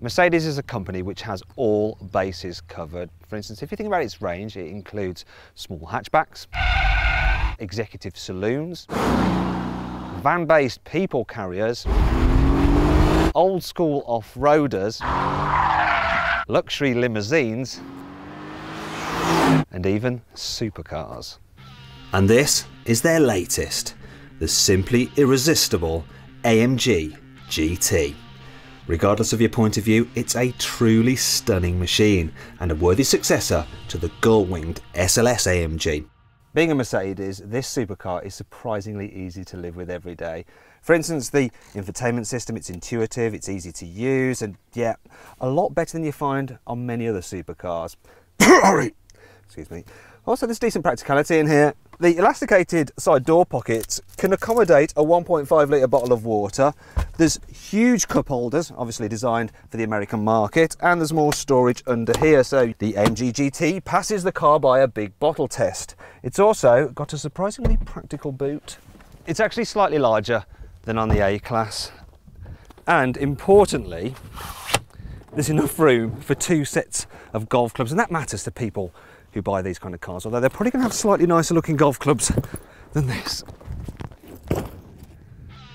Mercedes is a company which has all bases covered. For instance, if you think about its range, it includes small hatchbacks, executive saloons, van-based people carriers, old school off-roaders, luxury limousines, and even supercars. And this is their latest, the simply irresistible AMG GT. Regardless of your point of view, it's a truly stunning machine and a worthy successor to the gull-winged SLS AMG. Being a Mercedes, this supercar is surprisingly easy to live with every day. For instance, the infotainment system, it's intuitive, it's easy to use, and yeah, a lot better than you find on many other supercars. Excuse me. Also, there's decent practicality in here. The elasticated side door pockets can accommodate a 1.5 litre bottle of water. There's huge cup holders, obviously designed for the American market, and there's more storage under here. So the AMG GT passes the Carbuyer big bottle test. It's also got a surprisingly practical boot. It's actually slightly larger than on the A-Class. And importantly, there's enough room for 2 sets of golf clubs, and that matters to people who buy these kind of cars, although they're probably going to have slightly nicer looking golf clubs than this.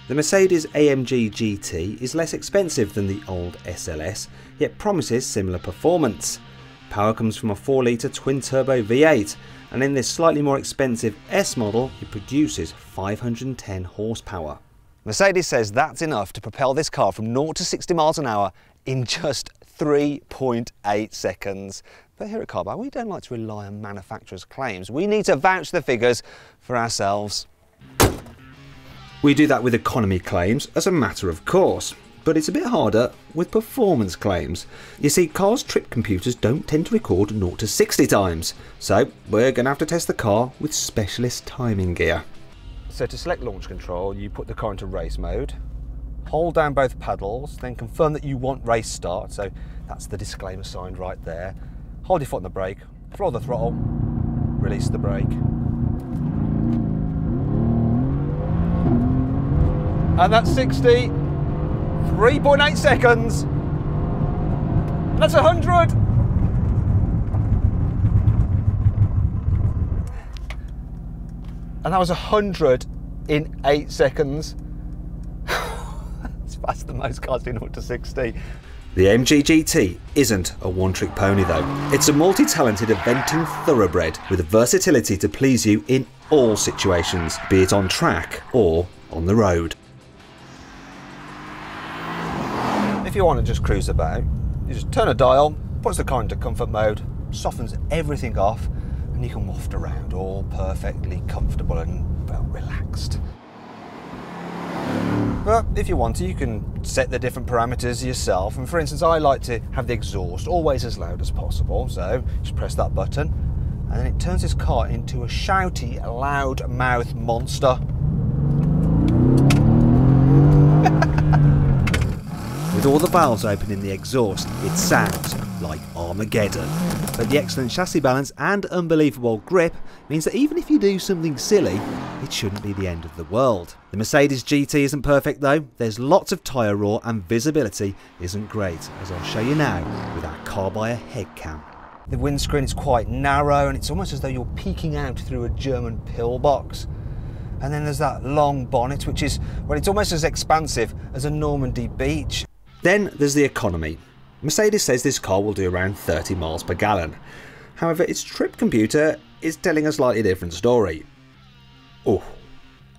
The Mercedes-AMG GT is less expensive than the old SLS, yet promises similar performance. Power comes from a 4-litre twin-turbo V8, and in this slightly more expensive S model, it produces 510 horsepower. Mercedes says that's enough to propel this car from 0 to 60 miles an hour in just 3.8 seconds. But here at Carbuyer, we don't like to rely on manufacturers' claims. We need to vouch the figures for ourselves. We do that with economy claims as a matter of course, but it's a bit harder with performance claims. You see, cars' trip computers don't tend to record 0 to 60 times, so we're going to have to test the car with specialist timing gear. So to select launch control, you put the car into race mode, hold down both paddles, then confirm that you want race start, so that's the disclaimer sign right there. Hold your foot on the brake, floor the throttle, release the brake. And that's 60, 3.8 seconds. And that's 100. And that was 100 in 8 seconds. It's faster than most cars do 0 to 60. The AMG GT isn't a one-trick pony though. It's a multi-talented eventing thoroughbred with the versatility to please you in all situations, be it on track or on the road. If you want to just cruise about, you just turn a dial, puts the car into comfort mode, softens everything off, and you can waft around all perfectly comfortable and, well, relaxed. But if you want to, you can set the different parameters yourself. And for instance, I like to have the exhaust always as loud as possible. So just press that button and then it turns this car into a shouty, loud mouth monster. With all the valves open in the exhaust, it sounds like Armageddon. But the excellent chassis balance and unbelievable grip means that even if you do something silly, it shouldn't be the end of the world. The Mercedes GT isn't perfect though. There's lots of tyre roar and visibility isn't great, as I'll show you now with our Carbuyer head cam. The windscreen is quite narrow and it's almost as though you're peeking out through a German pillbox. And then there's that long bonnet, which is, well, it's almost as expansive as a Normandy beach. Then there's the economy. Mercedes says this car will do around 30 miles per gallon. However, its trip computer is telling a slightly different story. Oh,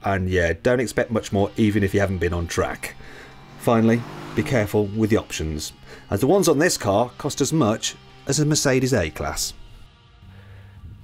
and yeah, don't expect much more even if you haven't been on track. Finally, be careful with the options, as the ones on this car cost as much as a Mercedes A-Class.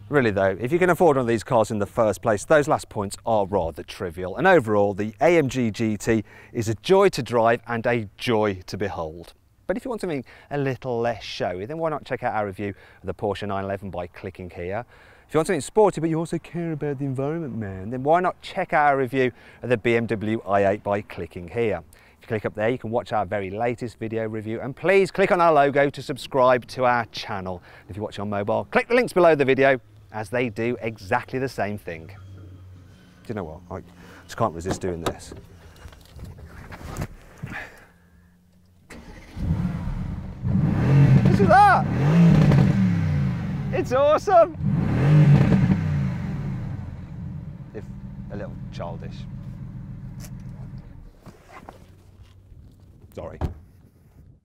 Really though, if you can afford one of these cars in the first place, those last points are rather trivial. And overall, the AMG GT is a joy to drive and a joy to behold. But if you want something a little less showy, then why not check out our review of the Porsche 911 by clicking here. If you want something sporty but you also care about the environment, man, then why not check out our review of the BMW i8 by clicking here. If you click up there, you can watch our very latest video review, and please click on our logo to subscribe to our channel. If you're watching on mobile, click the links below the video, as they do exactly the same thing. Do you know what? I just can't resist doing this. at that! It's awesome! If a little childish. Sorry.